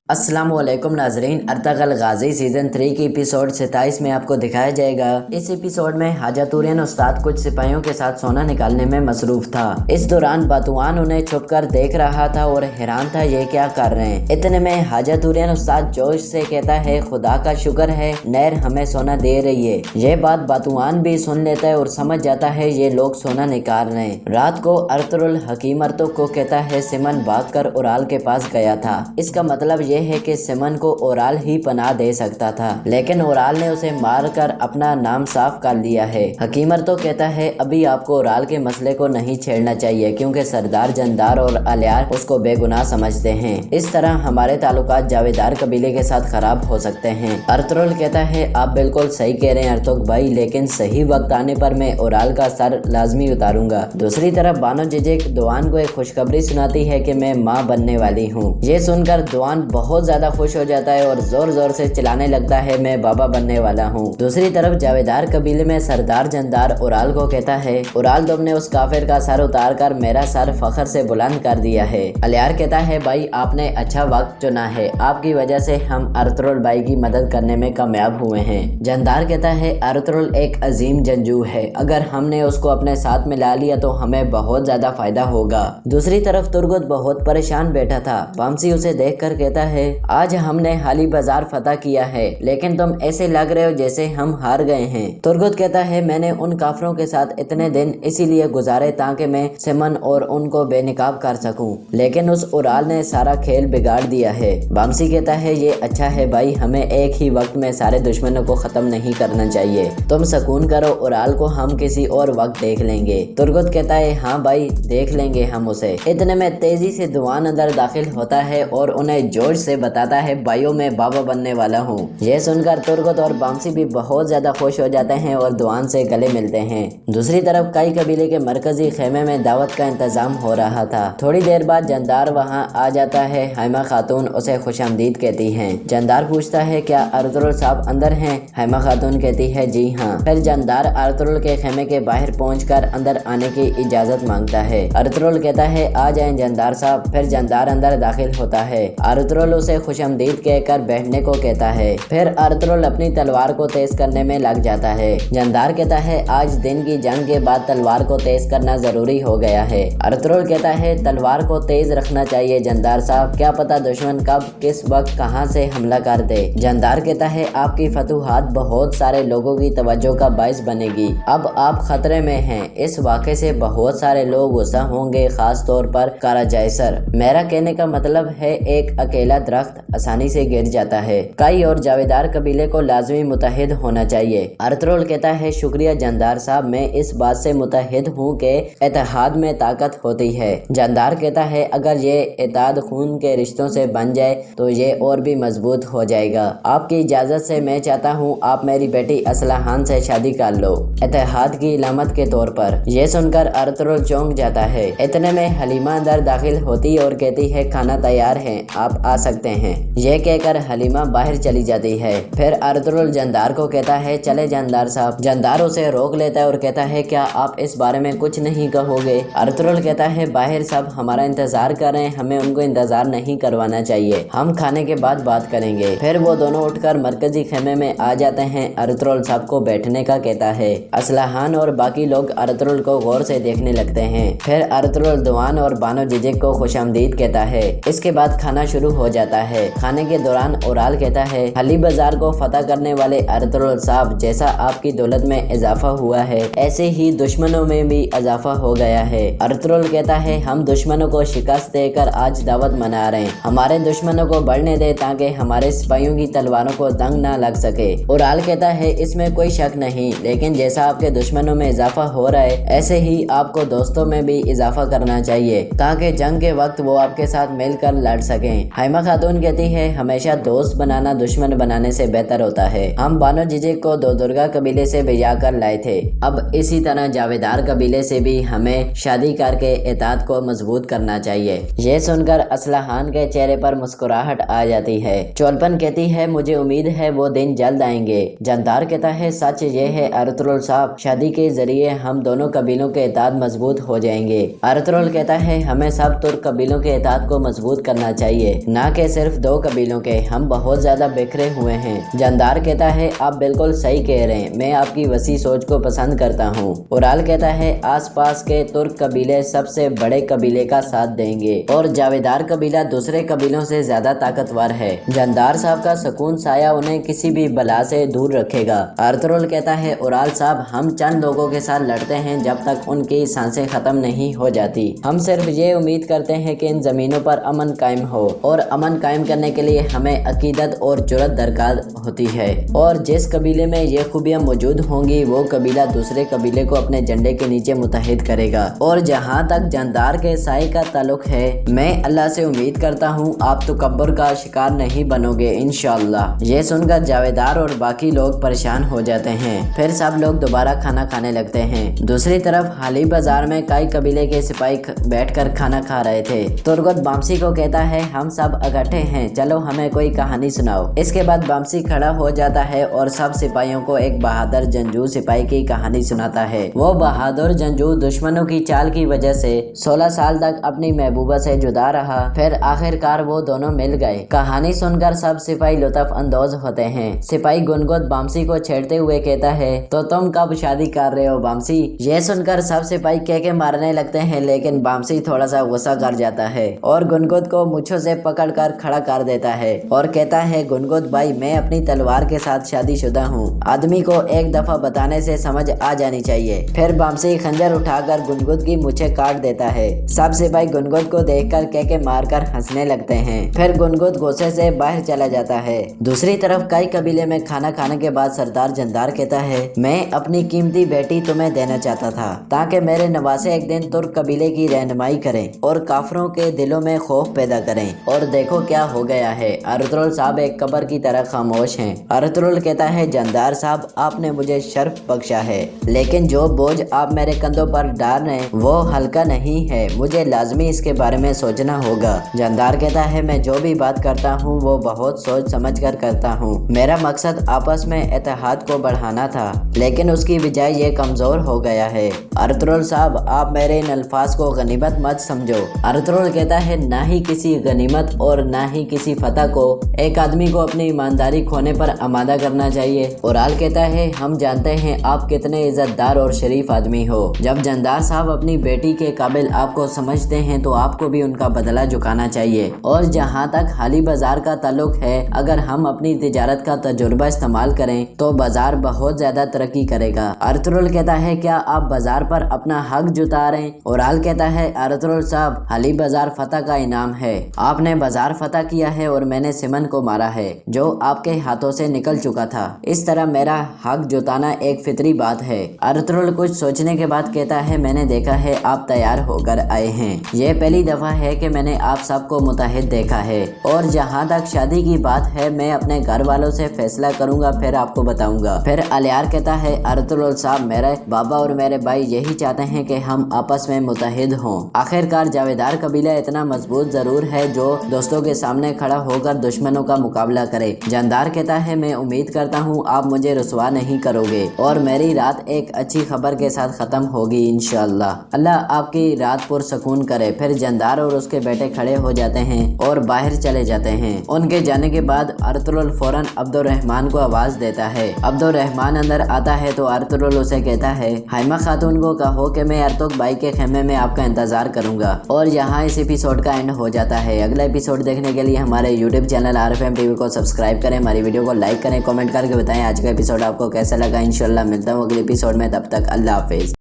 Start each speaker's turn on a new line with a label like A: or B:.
A: अस्सलाम वालेकुम नाजरीन, अर्तगल गाजी सीजन 3 की एपिसोड 27 में आपको दिखाया जाएगा। इस एपिसोड में हाजातुरियन उस्ताद कुछ सिपाहियों के साथ सोना निकालने में मसरूफ था। इस दौरान बातुआन उन्हें छुपकर देख रहा था और हैरान था ये क्या कर रहे हैं। इतने में हाजातुरियन उस्ताद जोश से कहता है, खुदा का शुक्र है नैर हमें सोना दे रही है। यह बात बातुआन भी सुन लेता है और समझ जाता है ये लोग सोना निकाल रहे हैं। रात को अर्तुरुल हकीम अर्तुक को कहता है सिमन भाग कर उराल के पास गया था। इसका मतलब ये है कि सिमन को ओराल ही पनाह दे सकता था, लेकिन ओराल ने उसे मारकर अपना नाम साफ कर लिया है। हकीमर तो कहता है अभी आपको ओराल के मसले को नहीं छेड़ना चाहिए क्योंकि सरदार जंदार और अलियार उसको बेगुनाह समझते हैं। इस तरह हमारे ताल्लुकात जावेदार कबीले के साथ खराब हो सकते हैं। अर्तुरुल कहता है आप बिल्कुल सही कह रहे हैं अर्तुक भाई, लेकिन सही वक्त आने पर मैं ओराल का सर लाजमी उतारूंगा। दूसरी तरफ बानो जिजिक दुआन को एक खुशखबरी सुनाती है कि मैं माँ बनने वाली हूँ। ये सुनकर दुआन बहुत ज्यादा खुश हो जाता है और जोर जोर से चिल्लाने लगता है मैं बाबा बनने वाला हूँ। दूसरी तरफ जावेदार कबीले में सरदार जंदार उराल को कहता है उराल तुमने उस काफिर का सर उतार कर मेरा सर फखर से बुलंद कर दिया है। अलियार कहता है भाई आपने अच्छा वक्त चुना है, आपकी वजह से हम अर्तुरुल भाई की मदद करने में कामयाब हुए हैं। जंदार कहता है अर्तुरुल एक अजीम जंगजू है, अगर हमने उसको अपने साथ मिला लिया तो हमें बहुत ज्यादा फायदा होगा। दूसरी तरफ तुर्गुत बहुत परेशान बैठा था। वामसी उसे देख कर कहता है आज हमने हाली बाजार फतह किया है, लेकिन तुम ऐसे लग रहे हो जैसे हम हार गए हैं। तुर्गुत कहता है मैंने उन काफरों के साथ इतने दिन इसीलिए गुजारे ताकि मैं सिमन और उनको बेनिकाब कर सकूं, लेकिन उस उराल ने सारा खेल बिगाड़ दिया है। वामसी कहता है ये अच्छा है भाई, हमें एक ही वक्त में सारे दुश्मनों को खत्म नहीं करना चाहिए। तुम सुकून करो, उराल को हम किसी और वक्त देख लेंगे। तुर्गुत कहता है हाँ भाई देख लेंगे हम उसे। इतने में तेजी से दुआन अंदर दाखिल होता है और उन्हें जोश से बताता है भाइयों मैं बाबा बनने वाला हूँ। यह सुनकर तुर्गुत और वामसी भी बहुत ज्यादा खुश हो जाते हैं और दुआन से गले मिलते हैं। दूसरी तरफ कई कबीले के मरकजी खेमे में दावत का इंतजाम हो रहा था। थोड़ी देर बाद जंदार वहाँ आ जाता है। हैमा खातून उसे खुशामदीद कहती हैं। जंदार पूछता है क्या अर्तुरुल साहब अंदर हैं? हैमा खातून कहती है जी हाँ। फिर जंदार अर्तुरुल के खेमे के बाहर पहुंचकर अंदर आने की इजाजत मांगता है। अर्तुरुल कहता है आ जाएं जंदार साहब। फिर जंदार अंदर दाखिल होता है। अर्तुरुल उसे खुशामदीद कहकर बैठने को कहता है। फिर अर्तुरुल अपनी तलवार को तेज करने में लग जाता है। जंदार कहता है आज दिन की जंग के बाद तलवार को तेज करना जरूरी हो गया है। अर्तुरुल कहता है तलवार को तेज रखना चाहिए जंदार साहब, क्या पता दुश्मन कब किस वक्त कहां से हमला कर दे। जंदार कहता है आपकी फतूहात बहुत सारे लोगों की तवज्जो का बाइस बनेगी, अब आप खतरे में हैं। इस वाक़े से बहुत सारे लोग गुस्सा होंगे, खास तौर पर काराजाइसर। मेरा कहने का मतलब है एक अकेला दरख्त आसानी से गिर जाता है। कई और जावेदार कबीले को लाजमी मुतहिद होना चाहिए। अर्तुरुल कहता है शुक्रिया जंदार साहब, मैं इस बात से मुतहिद हूँ कि इत्तेहाद में ताकत होती है। जंदार कहता है अगर ये इत्तेहाद खून के रिश्तों से बन जाए तो ये और भी मजबूत हो जाएगा। आपकी इजाजत से मैं चाहता हूँ आप मेरी बेटी असलाहान से शादी कर लो, इत्तेहाद की इलामत के तौर पर। यह सुनकर अर्तुरुल चौंक जाता है। इतने में हलीमा अंदर दाखिल होती और कहती है खाना तैयार है, आप आ सकते हैं। यह कहकर हलीमा बाहर चली जाती है। फिर अर्तुरुल जंदार को कहता है चले जंदार साहब। जंदार उसे रोक लेता है और कहता है क्या आप इस बारे में कुछ नहीं कहोगे? अर्तुरुल कहता है बाहर सब हमारा इंतजार कर रहे हैं, हमें उनको इंतजार नहीं करवाना चाहिए, हम खाने के बाद बात करेंगे। फिर वो दोनों उठकर मरकजी खेमे में आ जाते हैं। अर्तुरुल सबको बैठने का कहता है। असलाहान और बाकी लोग अर्तुरुल को गौर से देखने लगते हैं। फिर अर्तुरुल दुआन और बानो जिजिक को खुशामदीद कहता है। इसके बाद खाना शुरू हो जाता है। खाने के दौरान उराल कहता है हाली बाजार को फतह करने वाले अर्तुरुल साहब, जैसा आपकी दौलत में इजाफा हुआ है ऐसे ही दुश्मनों में भी इजाफा हो गया है। अर्तुरुल कहता है हम दुश्मनों को शिकस्त देकर आज दावत मना रहे हैं, हमारे दुश्मनों को बढ़ने दे ताकि हमारे सिपाहियों की तलवारों को जंग न लग सके। उराल कहता है इसमें कोई शक नहीं, लेकिन जैसा आपके दुश्मनों में इजाफा हो रहा है ऐसे ही आपको दोस्तों में भी इजाफा करना चाहिए ताकि जंग के वक्त वो आपके साथ मिलकर लड़ सकें। हैमा खातून कहती है हमेशा दोस्त बनाना दुश्मन बनाने से बेहतर होता है, हम बानो जिजिक को दो दुर्गा कबीले से भेजा कर लाए थे, अब इसी तरह जावेदार कबीले से भी हमें शादी करके इत्तेहाद को मजबूत करना चाहिए। ये सुनकर असलाहान के चेहरे पर मुस्कुराहट आ जाती है। चोलपन कहती है मुझे उम्मीद है वो दिन जल्द आएंगे। जंदार कहता है सच ये है अर्तुरुल साहब, शादी के जरिए हम दोनों कबीलों के इत्तेहाद मजबूत हो जाएंगे। अर्तुरुल कहता है हमें सब तुर्क कबीलों के इत्तेहाद को मजबूत करना चाहिए, न के सिर्फ 2 कबीलों के, हम बहुत ज्यादा बिखरे हुए हैं। जानदार कहता है आप बिल्कुल सही कह रहे हैं, मैं आपकी वसी सोच को पसंद करता हूँ। उराल कहता है आसपास के तुर्क कबीले सबसे बड़े कबीले का साथ देंगे और जावेदार कबीला दूसरे कबीलों से ज्यादा ताकतवर है। जानदार साहब का सुकून साया उन्हें किसी भी बला से दूर रखेगा। अर्तुगरुल कहता है उराल साहब हम चंद लोगों के साथ लड़ते हैं जब तक उनकी सांसें खत्म नहीं हो जाती। हम सिर्फ ये उम्मीद करते हैं कि इन जमीनों पर अमन कायम हो और अमन कायम करने के लिए हमें अकीदत और जुर्रत दरकार होती है और जिस कबीले में ये खूबियाँ मौजूद होंगी वो कबीला दूसरे कबीले को अपने झंडे के नीचे मुत्तहिद करेगा। और जहाँ तक जानदार के साए का ताल्लुक है, मैं अल्लाह से उम्मीद करता हूँ आप तकब्बुर का शिकार नहीं बनोगे इंशाअल्लाह। ये सुनकर जावेदार और बाकी लोग परेशान हो जाते हैं। फिर सब लोग दोबारा खाना खाने लगते हैं। दूसरी तरफ हाली बाजार में कई कबीले के सिपाही बैठकर खाना खा रहे थे। तुर्गत बामसी को कहता है हम सब इकट्ठे हैं, चलो हमें कोई कहानी सुनाओ। इसके बाद बामसी खड़ा हो जाता है और सब सिपाहियों को एक बहादुर जंगजू सिपाही की कहानी सुनाता है। वो बहादुर जंगजू दुश्मनों की चाल की वजह से 16 साल तक अपनी महबूबा से जुदा रहा, फिर आखिरकार वो दोनों मिल गए। कहानी सुनकर सब सिपाही लुत्फ अंदोज होते हैं। सिपाही गुनगुत बामसी को छेड़ते हुए कहता है तो तुम कब शादी कर रहे हो बामसी? ये सुनकर सब सिपाही के मारने लगते हैं, लेकिन बामसी थोड़ा सा गुस्सा कर जाता है और गुनगुत को मुछों से पकड़कर खड़ा कर देता है और कहता है गुनगुत भाई मैं अपनी तलवार के साथ शादीशुदा हूँ, आदमी को एक दफा बताने से समझ आ जानी चाहिए। फिर बामसी खंजर उठाकर गुनगुत की मुछें काट देता है। सब सिपाही गुनगुत को देखकर के मारकर हंसने लगते हैं। फिर गुनगुत गुस्से से बाहर चला जाता है। दूसरी तरफ कई कबीले में खाना खाने के बाद सरदार जानदार कहता है मैं अपनी कीमती बेटी तुम्हें देना चाहता था ताकि मेरे नवासे एक दिन तुर्क कबीले की रहनुमाई करें और काफरों के दिलों में खौफ पैदा करें। और देखो क्या हो गया है। अर्तुगरुल साहब एक कब्र की तरह खामोश हैं। अर्तुगरुल कहता है जानदार साहब आपने मुझे शर्फ बख्शा है, लेकिन जो बोझ आप मेरे कंधों पर डाल रहे हैं वो हल्का नहीं है, मुझे लाजमी इसके बारे में सोचना होगा। जानदार कहता है मैं जो भी बात करता हूँ वो बहुत सोच समझ कर करता हूँ। मेरा मकसद आपस में इत्तेहाद को बढ़ाना था, लेकिन उसकी बजाय ये कमजोर हो गया है। अर्तुगरुल साहब आप मेरे इन अल्फाज को गनीमत मत समझो। अर्तुगरुल कहता है ना ही किसी गनीमत और ना ही किसी फतह को एक आदमी को अपनी ईमानदारी खोने पर आमादा करना चाहिए। उराल कहता है हम जानते हैं आप कितने इज्जतदार और शरीफ आदमी हो। जब जानदार साहब अपनी बेटी के काबिल आपको समझते हैं तो आपको भी उनका बदला चुकाना चाहिए। और जहाँ तक हाली बाजार का ताल्लुक है, अगर हम अपनी तिजारत का तजुर्बा इस्तेमाल करें तो बाजार बहुत ज्यादा तरक्की करेगा। अर्तुगरुल कहता है क्या आप बाजार पर अपना हक जुटा रहे हैं? उराल कहता है अर्तुगरुल साहब हाली बाजार फतह का इनाम है, आपने बाजार फतह किया है और मैंने सिमन को मारा है जो आपके हाथों से निकल चुका था। इस तरह मेरा हक जुटाना एक फितरी बात है। अर्तुगरुल कुछ सोचने के बाद कहता है मैंने देखा है आप तैयार होकर आए हैं, ये पहली दफा है कि मैंने आप सबको मुत्तहिद देखा है। और जहाँ तक शादी की बात है मैं अपने घर वालों से फैसला करूंगा फिर आपको बताऊंगा। फिर अलियार कहता है अर्तुगरुल साहब मेरे बाबा और मेरे भाई यही चाहते हैं कि हम आपस में मुत्तहिद हों। आखिरकार जावेदार कबीला इतना मजबूत जरूर है जो दोस्तों के सामने खड़ा होकर दुश्मनों का मुकाबला करे। जानदार कहता है मैं उम्मीद करता हूँ आप मुझे रुसवा नहीं करोगे और मेरी रात एक अच्छी खबर के साथ खत्म होगी इंशाअल्लाह। अल्लाह आपकी रात पुरसकून करे। फिर जानदार और उसके बेटे खड़े हो जाते हैं और बाहर चले जाते हैं। उनके जाने के बाद अर्तुगरुल फौरन अब्दुर्रहमान को आवाज देता है। अब्दुर्रहमान अंदर आता है तो अर्तुगरुल उसे कहता है हाइमा खातून को कहो कि मैं अर्तुग भाई के खेमे में आपका इंतजार करूंगा। और यहाँ इस एपिसोड का एंड हो जाता है। अगला एपिसोड देखने के लिए हमारे यूट्यूब चैनल RFM TV को सब्सक्राइब करें, हमारी वीडियो को लाइक करें, कमेंट करके बताएं आज का एपिसोड आपको कैसा लगा। इंशाल्लाह मिलता हूँ अगले एपिसोड में, तब तक अल्लाह हाफिज।